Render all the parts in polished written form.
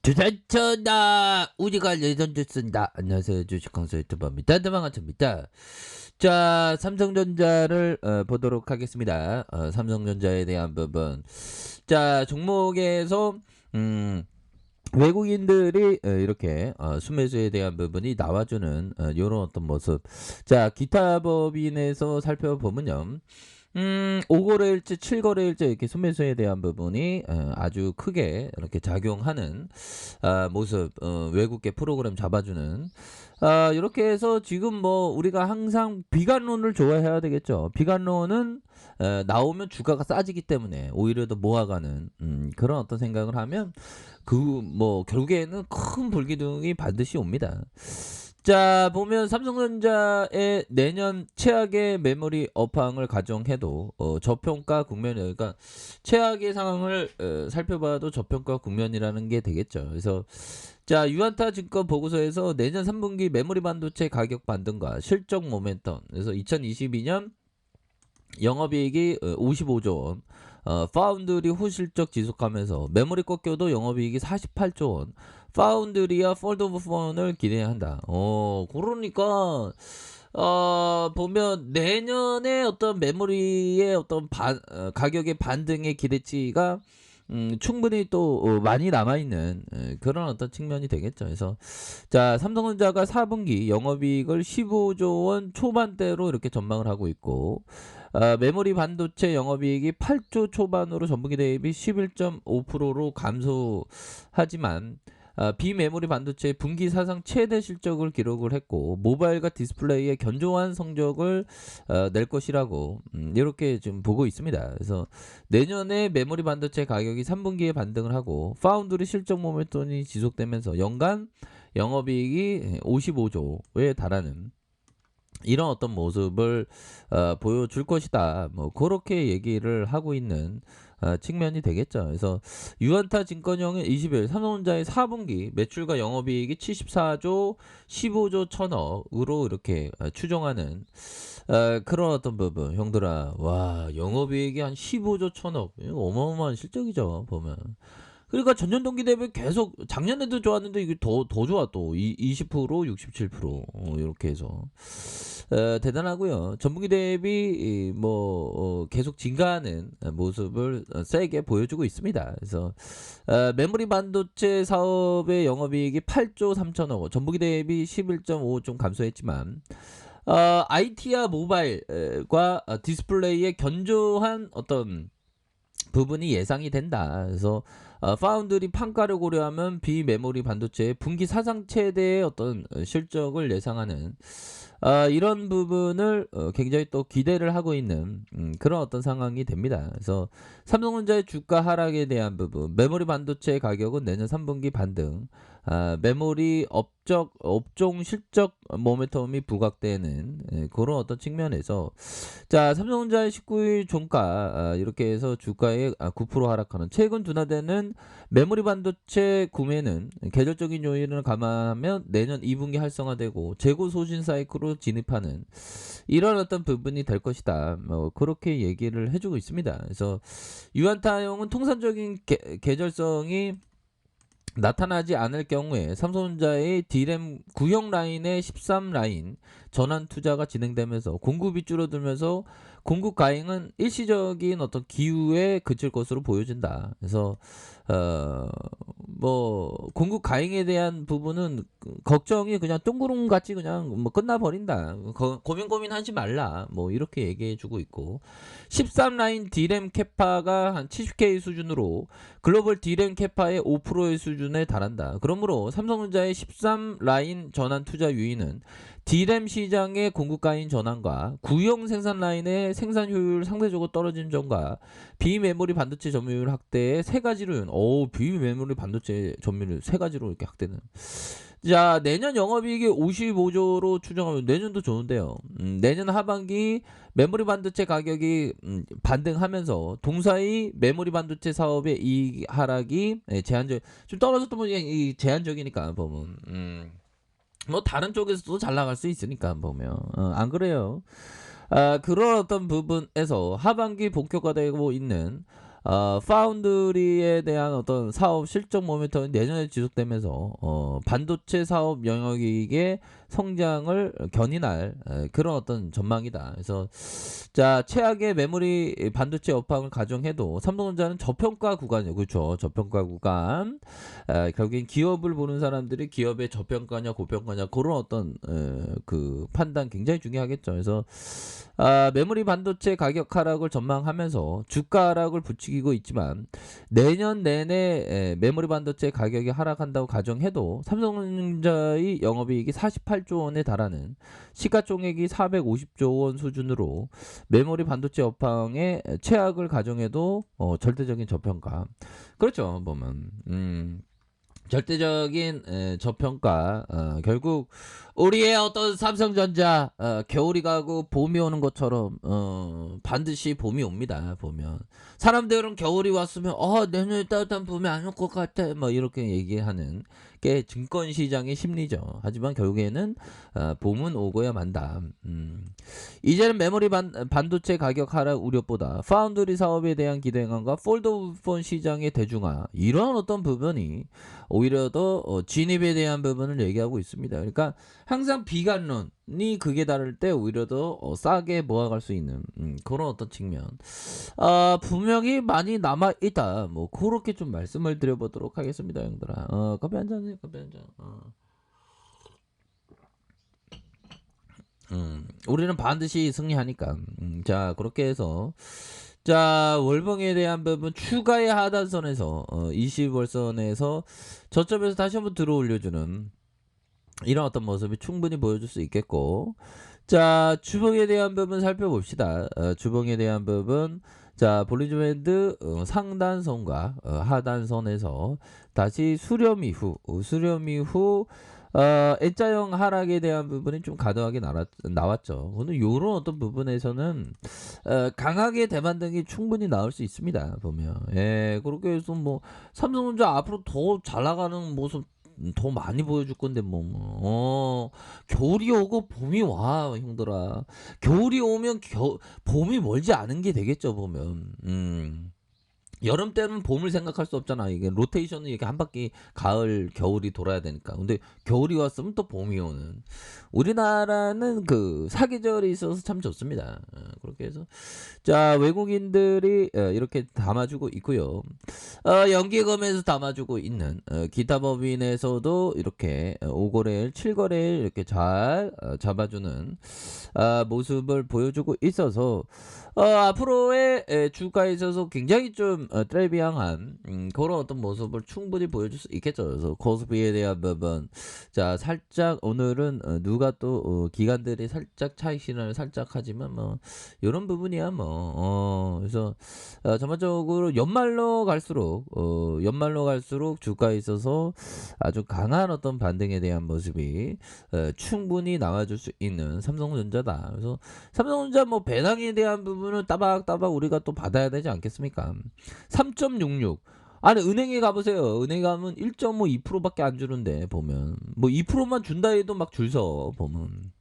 주산천하 우리가 레전드 쓴다. 안녕하세요, 주식강사 유튜버입니다. 대망한천입니다. 자, 삼성전자를 보도록 하겠습니다. 삼성전자에 대한 부분. 자, 종목에서 외국인들이 이렇게 순매수에 대한 부분이 나와주는 이런 어떤 모습. 자, 기타 법인에서 살펴보면요. 5거래일째, 7거래일째 이렇게 순매수에 대한 부분이 아주 크게 이렇게 작용하는 모습, 외국계 프로그램 잡아주는 이렇게 해서 지금 뭐 우리가 항상 비관론을 좋아해야 되겠죠. 비관론은 나오면 주가가 싸지기 때문에 오히려 더 모아가는 그런 어떤 생각을 하면 그 뭐 결국에는 큰 불기둥이 반드시 옵니다. 자, 보면 삼성전자의 내년 최악의 메모리 업황을 가정해도 저평가 국면, 그러니까 최악의 상황을 살펴봐도 저평가 국면이라는 게 되겠죠. 그래서 자, 유안타 증권 보고서에서 내년 3분기 메모리 반도체 가격 반등과 실적 모멘텀, 그래서 2022년 영업이익이 55조 원, 파운드리 호실적 지속하면서 메모리 꺾여도 영업이익이 48조 원, 파운드리와 폴드 오브 폰을 기대한다. 그러니까 보면 내년에 어떤 메모리의 어떤 가격의 반등의 기대치가 충분히 또 많이 남아있는 그런 어떤 측면이 되겠죠. 그래서 자, 삼성전자가 4분기 영업이익을 15조 원 초반대로 이렇게 전망을 하고 있고, 메모리 반도체 영업이익이 8조 초반으로 전분기 대비 11.5%로 감소하지만 비메모리 반도체 분기 사상 최대 실적을 기록을 했고, 모바일과 디스플레이의 견조한 성적을 낼 것이라고 이렇게 지금 보고 있습니다. 그래서 내년에 메모리 반도체 가격이 3분기에 반등을 하고 파운드리 실적 모멘텀이 지속되면서 연간 영업이익이 55조에 달하는 이런 어떤 모습을 보여줄 것이다. 뭐 그렇게 얘기를 하고 있는 측면이 되겠죠. 그래서 유안타 증권형은 20일 삼성전자의 4분기 매출과 영업이익이 74조 15조 천억으로 이렇게 추정하는 그런 어떤 부분. 형들아, 와, 영업이익이 한 15조 천억, 이거 어마어마한 실적이죠, 보면. 그러니까 전년 동기 대비 계속 작년에도 좋았는데 이게 더 좋아. 또 20% 67% 이렇게 해서 대단하고요. 전분기 대비 계속 증가하는 모습을 세게 보여주고 있습니다. 그래서 메모리 반도체 사업의 영업이익이 8조 3천억 원, 전분기 대비 11.5 좀 감소했지만 IT와 모바일과 디스플레이의 견조한 어떤 부분이 예상이 된다. 그래서 파운드리 판가를 고려하면 비메모리 반도체의 분기 사상 최대의 어떤 실적을 예상하는 이런 부분을 굉장히 또 기대를 하고 있는 그런 어떤 상황이 됩니다. 그래서 삼성전자의 주가 하락에 대한 부분, 메모리 반도체 가격은 내년 3분기 반등, 메모리 업종 실적 모멘텀이 부각되는 그런 어떤 측면에서 자, 삼성전자의 19일 종가 이렇게 해서 주가에 9% 하락하는, 최근 둔화되는 메모리 반도체 구매는 계절적인 요인을 감안하면 내년 2분기 활성화되고 재고 소진 사이클로 진입하는 이런 어떤 부분이 될 것이다. 그렇게 얘기를 해주고 있습니다. 그래서 유안타용은 통상적인 계절성이 나타나지 않을 경우에 삼성전자의 D램 구형 라인의 13라인 전환 투자가 진행되면서 공급이 줄어들면서 공급 과잉은 일시적인 어떤 기후에 그칠 것으로 보여진다. 그래서 공급 과잉에 대한 부분은 걱정이 그냥 뜬구름 같이 그냥 뭐 끝나버린다. 고민하지 말라. 뭐 이렇게 얘기해주고 있고, 13라인 D램 캐파가 한 70K 수준으로 글로벌 D램 캐파의 5%의 수준에 달한다. 그러므로 삼성전자의 13라인 전환 투자 유인은 D램 시장의 공급 과잉 전환과 구형 생산 라인의 생산 효율 상대적으로 떨어진 점과 비메모리 반도체 점유율 확대의 세 가지로 비메모리 반도체 점유율 세 가지로 이렇게 확대는. 자, 내년 영업이익이 55조로 추정하면 내년도 좋은데요. 내년 하반기 메모리 반도체 가격이 반등하면서 동사이 메모리 반도체 사업의 이익 하락이 제한적, 좀 떨어졌던 분이 제한적이니까 보면 뭐 다른 쪽에서도 잘 나갈 수 있으니까 보면 안 그래요. 그런 어떤 부분에서 하반기 본격화되고 있는 파운드리에 대한 어떤 사업 실적 모멘텀이 내년에 지속되면서 반도체 사업 영역의 성장을 견인할 그런 어떤 전망이다. 그래서 자, 최악의 메모리 반도체 업황을 가정해도 삼성전자는 저평가 구간이에요. 그렇죠. 저평가 구간. 결국엔 기업을 보는 사람들이 기업의 저평가냐 고평가냐 그런 어떤 그 판단 굉장히 중요하겠죠. 그래서 메모리 반도체 가격 하락을 전망하면서 주가 하락을 부추기고 있지만 내년 내내 메모리 반도체 가격이 하락한다고 가정해도 삼성전자의 영업이익이 48조 원에 달하는 시가총액이 450조 원 수준으로 메모리 반도체 업황의 최악을 가정해도 절대적인 저평가. 그렇죠. 보면 절대적인 저평가. 결국 우리의 어떤 삼성전자 겨울이 가고 봄이 오는 것처럼 반드시 봄이 옵니다. 보면 사람들은 겨울이 왔으면 내년에 따뜻한 봄이 안 올 것 같아 뭐 이렇게 얘기하는 게 증권시장의 심리죠. 하지만 결국에는 봄은 오고야 만다. 이제는 메모리 반도체 가격 하락 우려보다 파운드리 사업에 대한 기대 행함과 폴더폰 시장의 대중화 이런 어떤 부분이 오히려 더 진입에 대한 부분을 얘기하고 있습니다. 그러니까 항상 비관론이 극에 달할 때 오히려 더 싸게 모아갈 수 있는 그런 어떤 측면 분명히 많이 남아있다. 뭐 그렇게 좀 말씀을 드려보도록 하겠습니다. 형들아. 커피 한잔 해. 커피 한잔. 우리는 반드시 승리하니까. 자, 그렇게 해서 자, 월봉에 대한 부분 추가의 하단선에서 20월선에서 저점에서 다시 한번 들어 올려주는 이런 어떤 모습이 충분히 보여줄 수 있겠고, 자, 주봉에 대한 부분 살펴봅시다. 주봉에 대한 부분, 자, 볼린저 밴드 상단선과 하단선에서 다시 수렴 이후 N자형 하락에 대한 부분이 좀 가능하게 나왔죠. 오늘 요런 어떤 부분에서는 강하게 대만 등이 충분히 나올 수 있습니다. 보면 그렇게 해서 뭐 삼성전자 앞으로 더 잘 나가는 모습 더 많이 보여줄 건데 겨울이 오고 봄이 와 형들아. 겨울이 오면 봄이 멀지 않은 게 되겠죠. 보면 여름 때는 봄을 생각할 수 없잖아. 이게 로테이션은 이렇게 한 바퀴 가을, 겨울이 돌아야 되니까. 근데 겨울이 왔으면 또 봄이 오는. 우리나라는 그 사계절이 있어서 참 좋습니다. 그렇게 해서 자, 외국인들이 이렇게 담아주고 있고요. 연기금에서 담아주고 있는 기타 법인에서도 이렇게 5거래일, 7거래일 이렇게 잘 잡아주는 모습을 보여주고 있어서 앞으로의 주가에 있어서 굉장히 좀 트레비앙한 그런 어떤 모습을 충분히 보여줄 수 있겠죠. 그래서 코스피에 대한 부분, 자, 살짝 오늘은 누가 또 기관들이 살짝 차익 실현을 살짝 하지만 뭐 이런 부분이야 뭐 그래서 전반적으로 연말로 갈수록 주가에 있어서 아주 강한 어떤 반등에 대한 모습이 충분히 나와줄 수 있는 삼성전자다. 그래서 삼성전자 뭐 배당에 대한 부분은 따박따박 우리가 또 받아야 되지 않겠습니까? 3.66. 아니 은행에 가보세요. 은행에 가면 1.52%밖에 안 주는데 보면 뭐 2%만 준다 해도 막 줄 서 보면.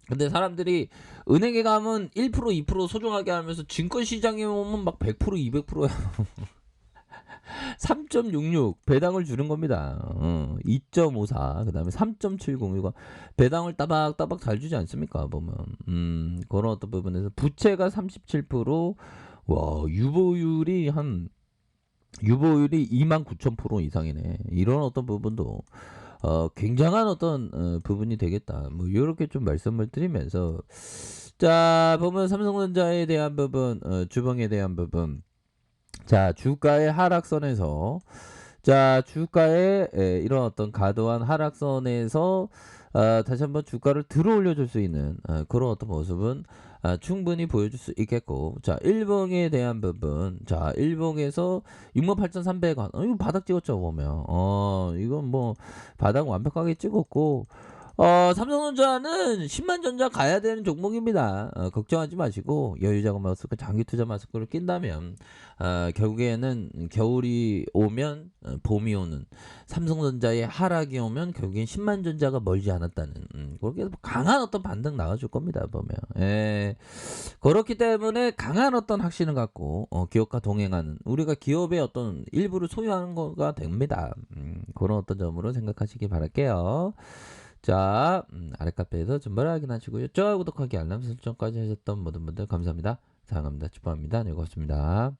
근데 사람들이 은행에 가면 1% 2% 소중하게 하면서 증권시장에 오면 막 100% 200%야. 3.66 배당을 주는 겁니다. 2.54 그다음에 3.70 이거 배당을 따박따박 잘 주지 않습니까? 보면 그런 어떤 부분에서 부채가 37%, 와 유보율이 29,000% 이상이네. 이런 어떤 부분도 굉장한 어떤 부분이 되겠다. 뭐 이렇게 좀 말씀을 드리면서 자, 보면 삼성전자에 대한 부분, 주봉에 대한 부분, 자, 주가의 하락선에서 자, 주가의 이런 어떤 과도한 하락선에서 다시 한번 주가를 들어 올려줄 수 있는 그런 어떤 모습은 충분히 보여줄 수 있겠고, 자, 일봉에 대한 부분, 자, 일봉에서 68,300원, 이거 바닥 찍었죠 보면, 이건 뭐 바닥 완벽하게 찍었고, 삼성전자는 10만 전자 가야 되는 종목입니다. 걱정하지 마시고 여유자금 마스크, 장기 투자 마스크를 낀다면 결국에는 겨울이 오면 봄이 오는, 삼성전자의 하락이 오면 결국엔 10만 전자가 멀지 않았다는, 그렇게 강한 어떤 반등 나와줄 겁니다 보면. 예. 그렇기 때문에 강한 어떤 확신을 갖고 기업과 동행하는, 우리가 기업의 어떤 일부를 소유하는 거가 됩니다. 그런 어떤 점으로 생각하시기 바랄게요. 자, 아래 카페에서 정보를 확인하시고요. 좋아요, 구독하기, 알람 설정까지 하셨던 모든 분들 감사합니다. 사랑합니다. 축복합니다. 네, 고맙습니다.